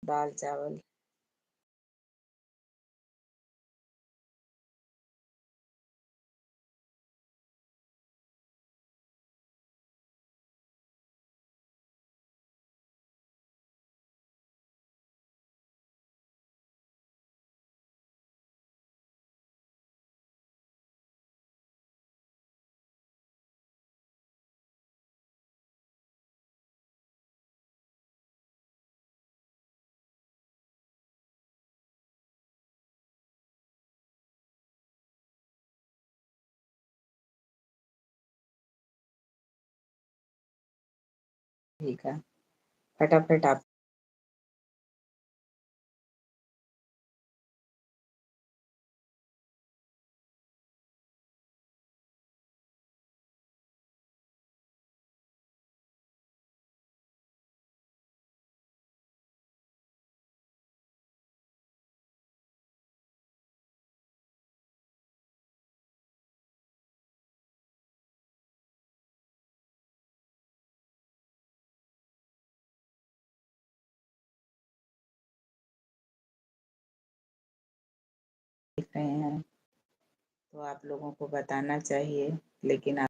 दाल चावल। ठीक है, फटाफट आप। देख रहे हैं तो आप लोगों को बताना चाहिए, लेकिन आप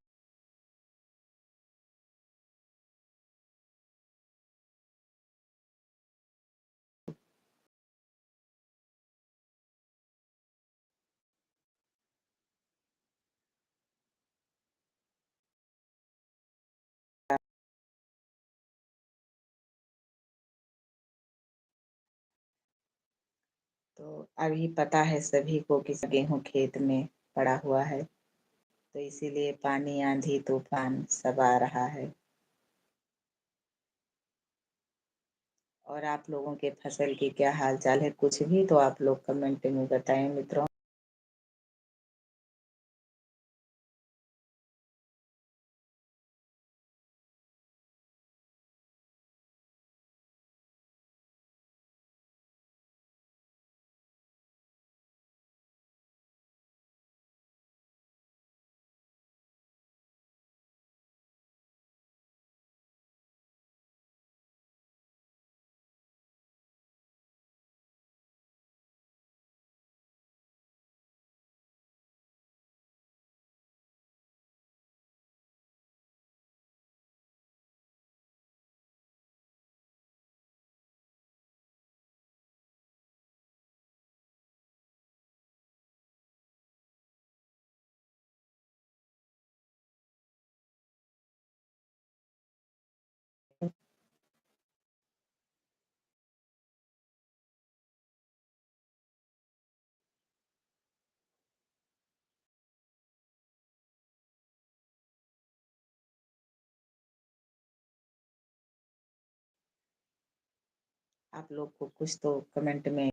तो अभी पता है सभी को कि गेहूँ खेत में पड़ा हुआ है, तो इसीलिए पानी, आंधी, तूफान सब आ रहा है। और आप लोगों के फसल की क्या हाल चाल है, कुछ भी तो आप लोग कमेंट में बताएं मित्रों। आप लोग को कुछ तो कमेंट में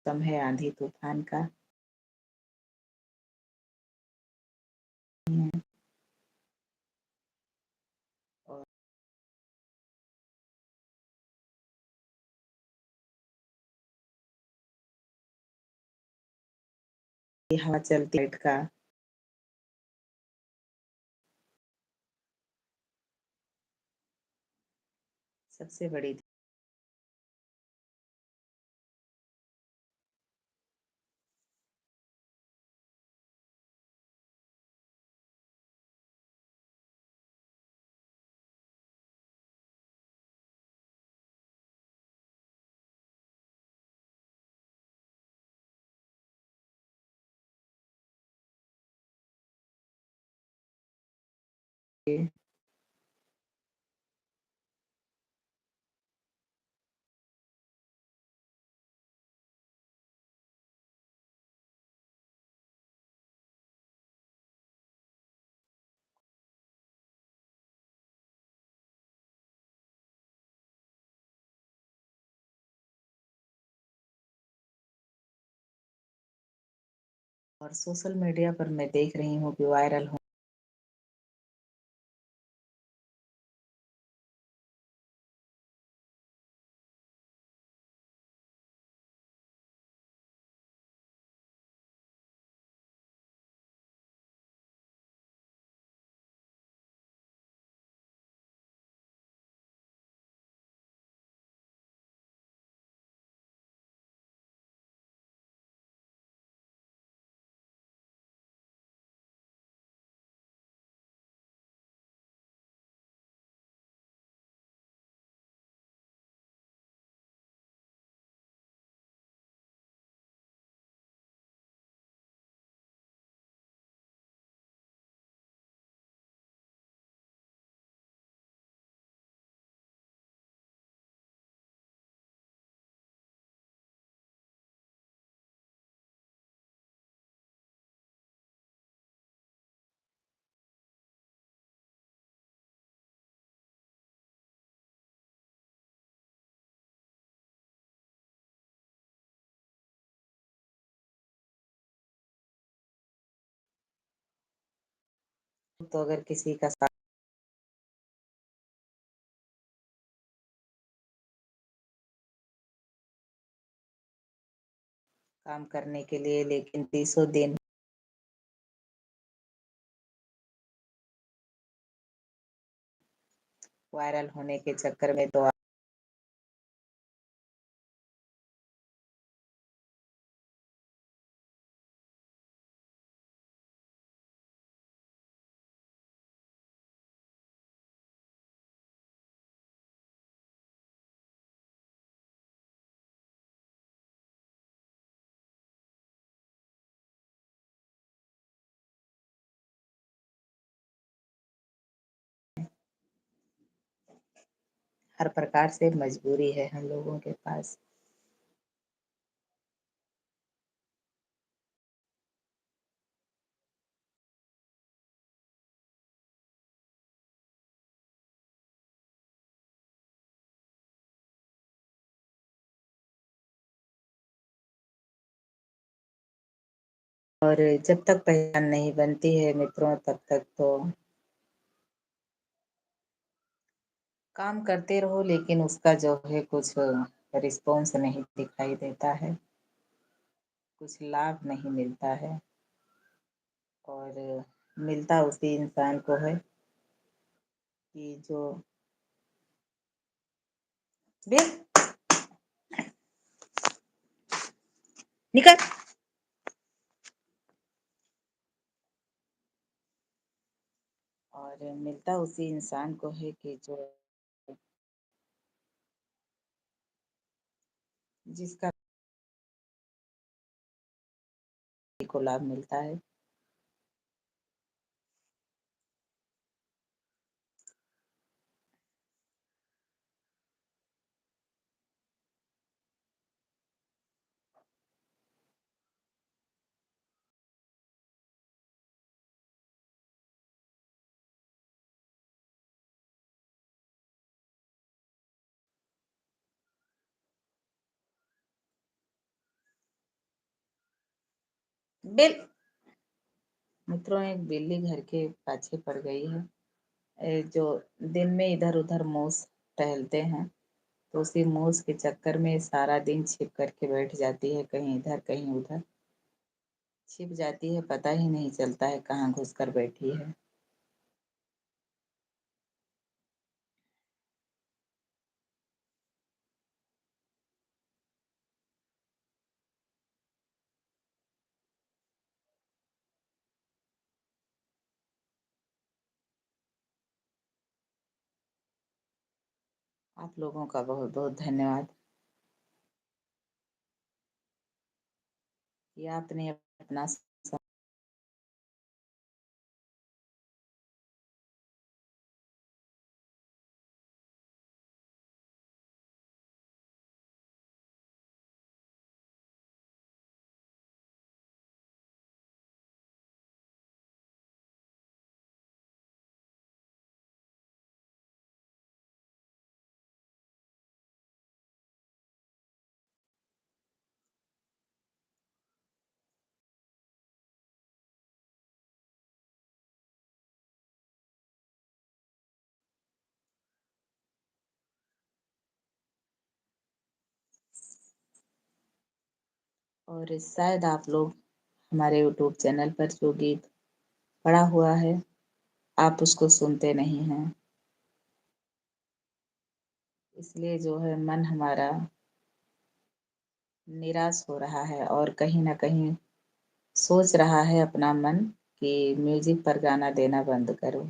कम है आंधी तूफान का। और ये हवा चलती लाइट का सबसे बड़ी और सोशल मीडिया पर मैं देख रही हूँ कि वायरल हो तो अगर किसी का काम करने के लिए, लेकिन 30 दिन वायरल होने के चक्कर में तो हर प्रकार से मजबूरी है हम लोगों के पास। और जब तक पहचान नहीं बनती है मित्रों, तब तक तो काम करते रहो, लेकिन उसका जो है कुछ रिस्पॉन्स नहीं दिखाई देता है, कुछ लाभ नहीं मिलता है। और मिलता उसी इंसान को है कि जो बे निकल। और मिलता उसी इंसान को है कि जो जिसका को लाभ मिलता है। बिल मित्रों, एक बिल्ली घर के पाछे पड़ गई है। जो दिन में इधर उधर मूस टहलते हैं, तो उसी मूस के चक्कर में सारा दिन छिप करके बैठ जाती है, कहीं इधर कहीं उधर छिप जाती है, पता ही नहीं चलता है कहाँ घुस कर बैठी है। आप लोगों का बहुत बहुत धन्यवाद कि आपने अपना और शायद आप लोग हमारे यूट्यूब चैनल पर जो गीत पड़ा हुआ है, आप उसको सुनते नहीं हैं, इसलिए जो है मन हमारा निराश हो रहा है और कहीं ना कहीं सोच रहा है अपना मन कि म्यूजिक पर गाना देना बंद करो,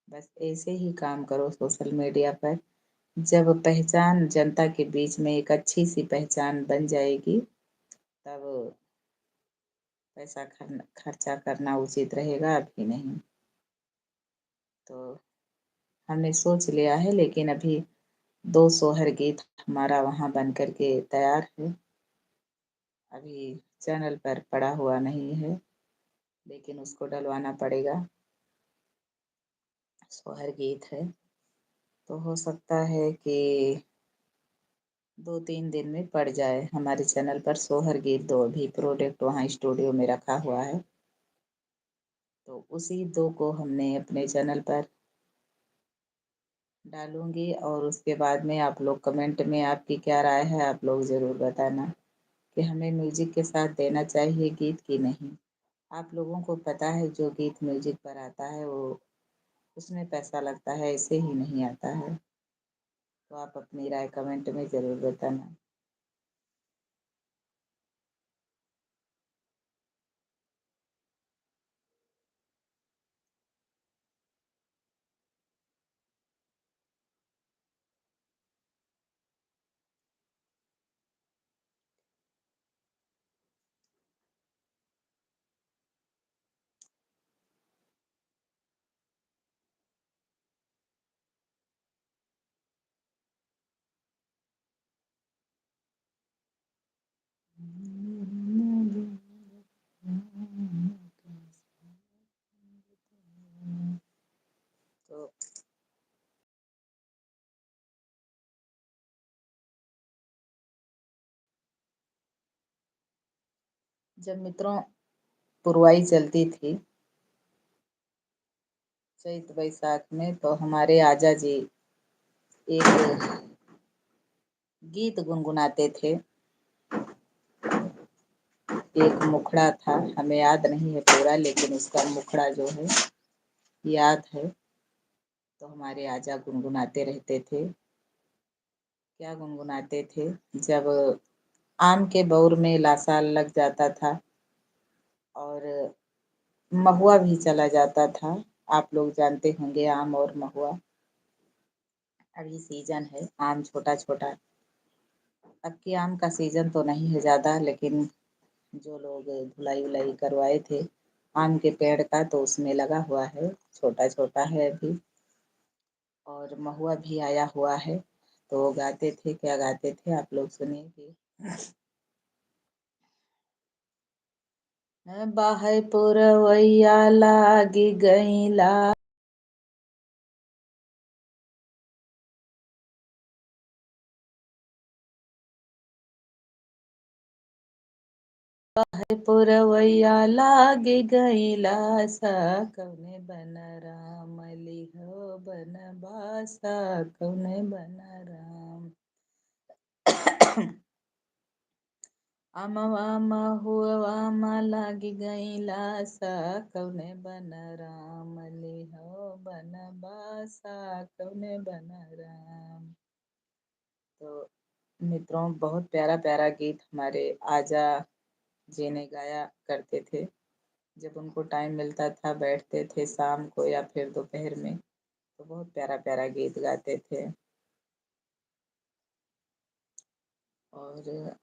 बस ऐसे ही काम करो सोशल मीडिया पर। जब पहचान जनता के बीच में एक अच्छी सी पहचान बन जाएगी, तब पैसा खर्चा करना उचित रहेगा, अभी नहीं। तो हमने सोच लिया है, लेकिन अभी 2 सोहर गीत हमारा वहाँ बन कर के तैयार है, अभी चैनल पर पड़ा हुआ नहीं है, लेकिन उसको डलवाना पड़ेगा। सोहर गीत है, तो हो सकता है कि 2-3 दिन में पड़ जाए हमारे चैनल पर सोहर गीत 2। अभी प्रोडक्ट वहाँ स्टूडियो में रखा हुआ है, तो उसी 2 को हमने अपने चैनल पर डालूँगी और उसके बाद में आप लोग कमेंट में आपकी क्या राय है, आप लोग ज़रूर बताना कि हमें म्यूज़िक के साथ देना चाहिए गीत कि नहीं। आप लोगों को पता है जो गीत म्यूज़िक पर आता है वो उसमें पैसा लगता है, ऐसे ही नहीं आता है। तो आप अपनी राय कमेंट में ज़रूर बताना। तो जब मित्रों पुरवाई चलती थी चैत वैशाख में तो हमारे आजा जी एक गीत गुनगुनाते थे। एक मुखड़ा था, हमें याद नहीं है पूरा लेकिन उसका मुखड़ा जो है याद है। तो हमारे आजा गुनगुनाते रहते थे। क्या गुनगुनाते थे? जब आम के बौर में लासाल लग जाता था और महुआ भी चला जाता था। आप लोग जानते होंगे आम और महुआ। अभी सीजन है आम छोटा-छोटा। अब की आम का सीजन तो नहीं है ज़्यादा लेकिन जो लोग धुलाई-वुलाई करवाए थे आम के पेड़ का तो उसमें लगा हुआ है, छोटा-छोटा है अभी और महुआ भी आया हुआ है। तो गाते थे, क्या गाते थे आप लोग सुनिए कि बाहै पुरवैया लागी गइला बाहै पुरवैया लागी गइला सा कौने बन राम लिहो बनवासा कौने बन राम। अमवा महुआ लागी गइला सा कौने बन राम लिहो बनवासा कौने बन राम। तो मित्रों बहुत प्यारा-प्यारा गीत हमारे आजा जी ने गाया करते थे। जब उनको टाइम मिलता था बैठते थे शाम को या फिर दोपहर में, तो बहुत प्यारा-प्यारा गीत गाते थे। और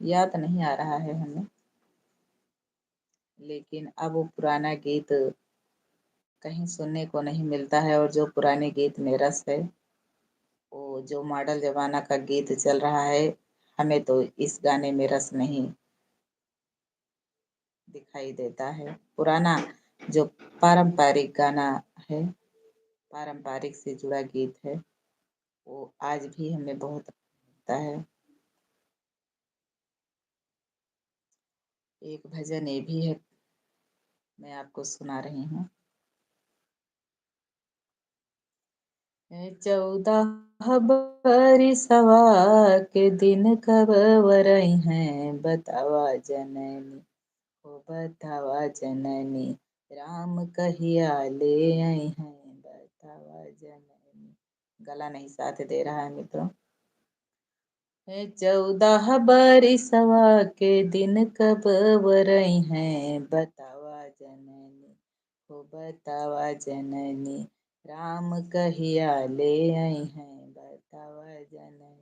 याद नहीं आ रहा है हमें, लेकिन अब वो पुराना गीत कहीं सुनने को नहीं मिलता है और जो पुराने गीत में रस है, वो जो मॉडल ज़माना का गीत चल रहा है, हमें तो इस गाने में रस नहीं दिखाई देता है। पुराना जो पारंपरिक गाना है, पारंपरिक से जुड़ा गीत है, वो आज भी हमें बहुत लगता है। एक भजन ये भी है, मैं आपको सुना रही हूँ। 14 बरिसवा के दिन कब वरई हैं बतावा जननी हो बतावा जननी राम कहिया ले आई हैं बतावा जननी। गला नहीं साथ दे रहा है मित्रों। 14 बरिसवा के दिन कब वरई हैं बतावा जननी हो बतावा जननी राम कहिया ले आई हैं बतावा जननी।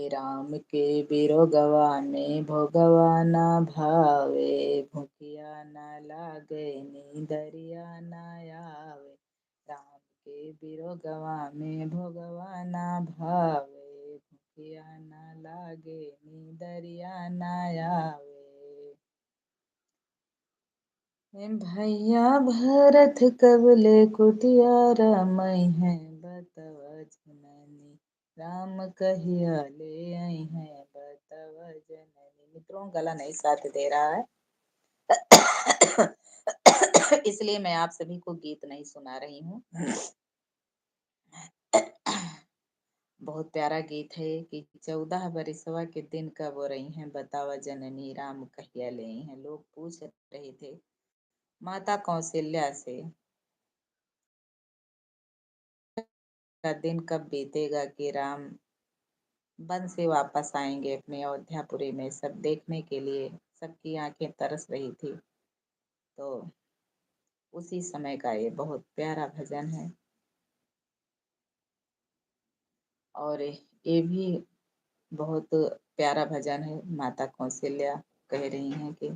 राम के बिरोगवा में भोगवा ना भावे भूखिया ना लागे नींदरिया ना आवे। राम के बिरोगवा में भोगवा ना भावे भूखिया ना लागे नींदरिया ना आवे। भैया भरत कबले कुटिया रामई हैं बतावा जननी राम कहिया ले आई हैं बतावा जननी। मित्रों, गला नहीं साथ दे रहा है। इसलिए मैं आप सभी को गीत नहीं सुना रही हूँ। बहुत प्यारा गीत है कि 14 बरिसवा के दिन कब हो रही हैं बतावा जननी राम कहिया ले हैं। लोग पूछ रहे थे माता कौशल्या से का दिन कब बीतेगा कि राम वन से वापस आएंगे अपने अयोध्यापुरी में, सब देखने के लिए सबकी आंखें तरस रही थी। तो उसी समय का ये बहुत प्यारा भजन है। और ये भी बहुत प्यारा भजन है। माता कौशल्या कह रही हैं कि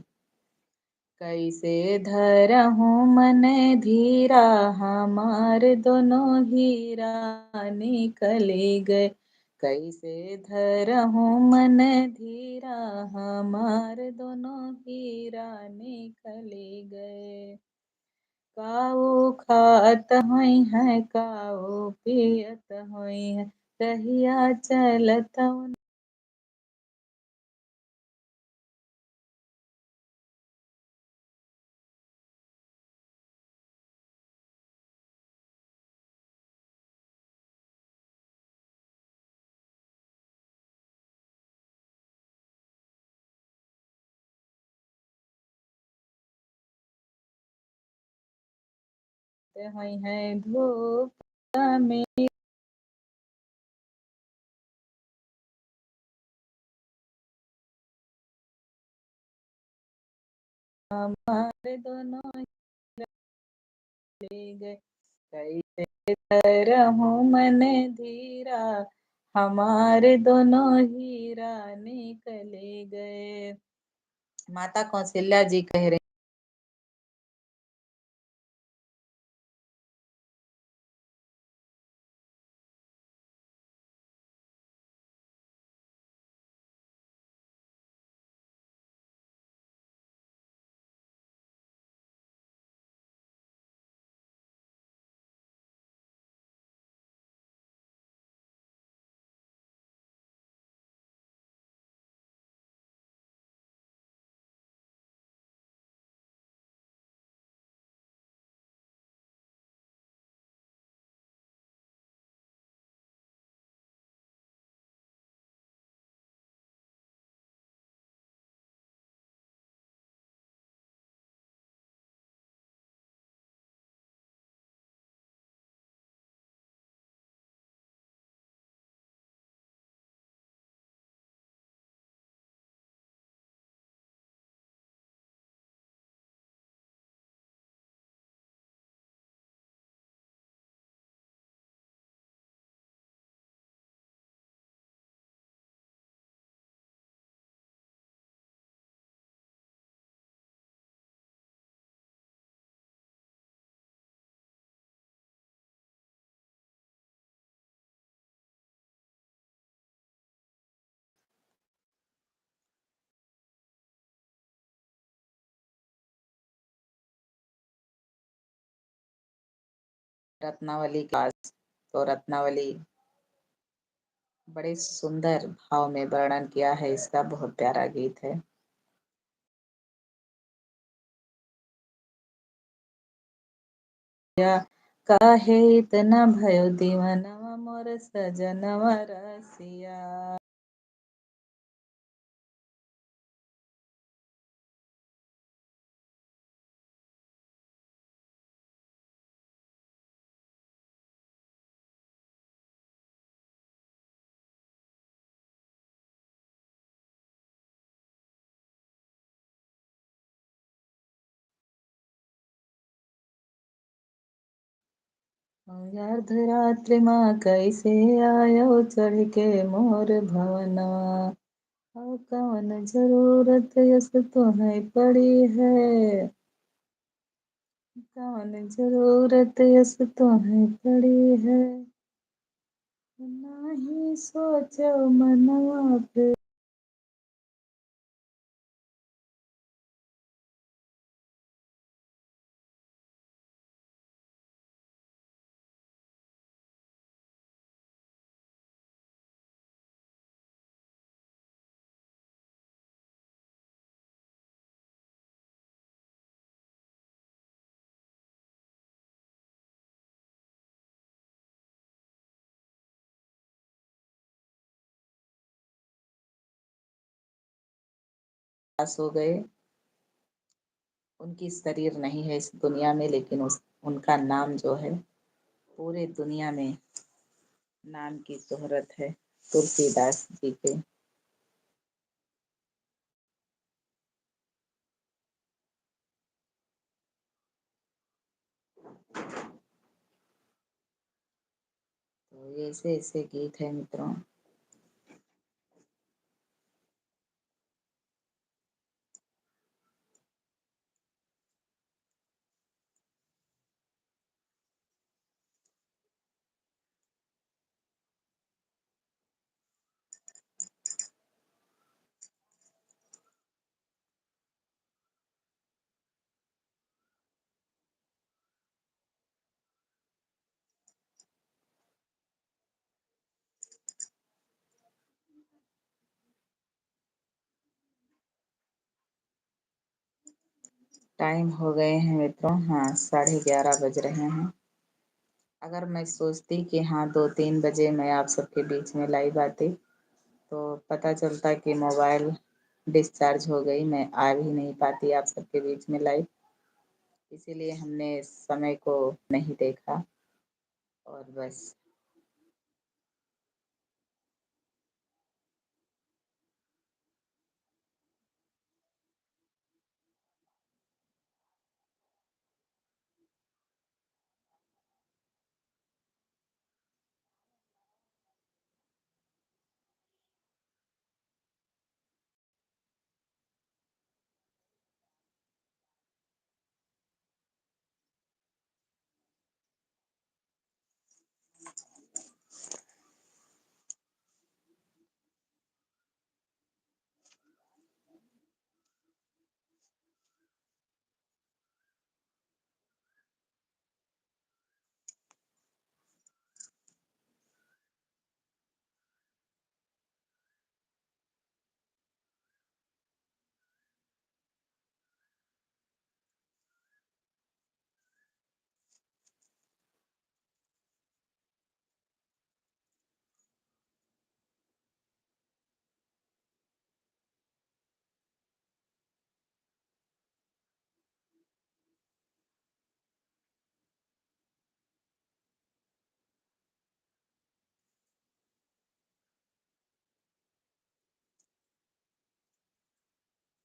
कैसे धरहूँ मन धीरा, हमार दोनों हीरा निकले गए। कैसे धरहूँ मन धीरा, हमार दोनों हीरा निकले गए। काऊ खात हुई है काऊ पियत हुई है, कहिया चलत हुई है धूप में। हमारे दोनों ले गए। कैसे रहूं मन धीरा, हमारे दोनों हीरा निकले गए। माता कौशल्या जी कह रही रत्नावली के पास। तो रत्नावली बड़े सुंदर भाव में वर्णन किया है इसका, बहुत प्यारा गीत है। या काहे इतना भयो दीवानवा मोर सजनवा रसिया। अर्धरात्रि माँ कैसे आयो चढ़ के मोर भवनवा। कौन जरूरत यस तुम्हें पड़ी है, कौन जरूरत यस तुम्हें पड़ी है। नाही सोचो मनवा पे पास हो गए, उनकी शरीर नहीं है इस दुनिया में, लेकिन उनका नाम जो है पूरे दुनिया में नाम की शोहरत है, तुलसीदास जी के। तो ऐसे ऐसे गीत है मित्रों। टाइम हो गए हैं मित्रों, हाँ 11:30 बज रहे हैं। अगर मैं सोचती कि हाँ 2-3 बजे मैं आप सबके बीच में लाइव आती, तो पता चलता कि मोबाइल डिस्चार्ज हो गई, मैं आ भी नहीं पाती आप सबके बीच में लाइव। इसीलिए हमने समय को नहीं देखा और बस।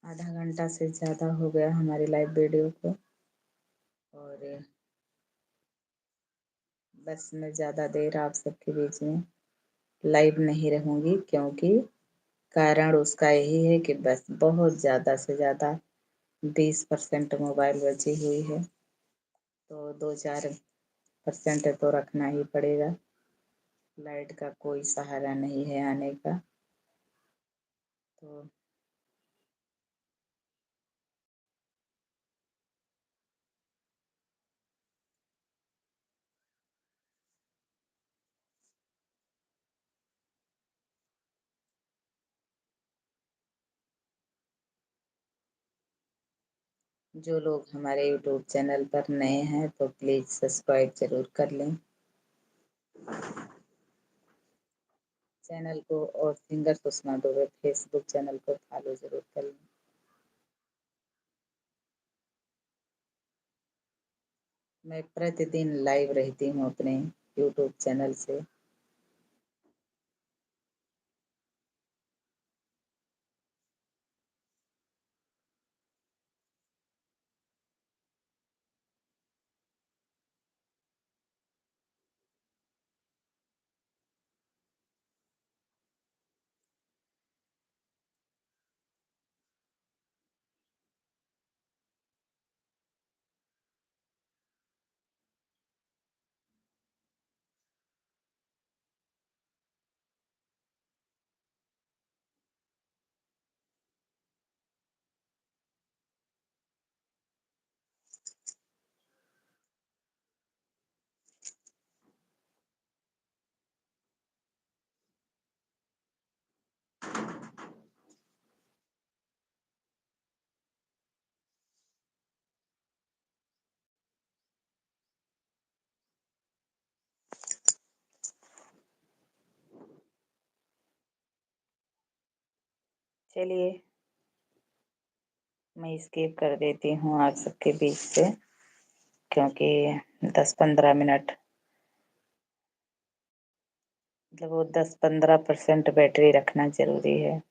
आधा घंटा से ज़्यादा हो गया हमारी लाइव वीडियो को, और बस मैं ज़्यादा देर आप सबके बीच में लाइव नहीं रहूँगी, क्योंकि कारण उसका यही है कि बस बहुत ज़्यादा से ज़्यादा 20% मोबाइल बची हुई है, तो 2-4% तो रखना ही पड़ेगा। लाइट का कोई सहारा नहीं है आने का। तो जो लोग हमारे यूट्यूब चैनल पर नए हैं तो प्लीज़ सब्सक्राइब ज़रूर कर लें चैनल को, और singer Sushma Dubey Facebook channel को फॉलो ज़रूर कर लें। मैं प्रतिदिन लाइव रहती हूँ अपने यूट्यूब चैनल से। चलिए। मैं स्किप कर देती हूँ आप सबके बीच से, क्योंकि 10-15 मिनट मतलब वो 10-15% बैटरी रखना ज़रूरी है।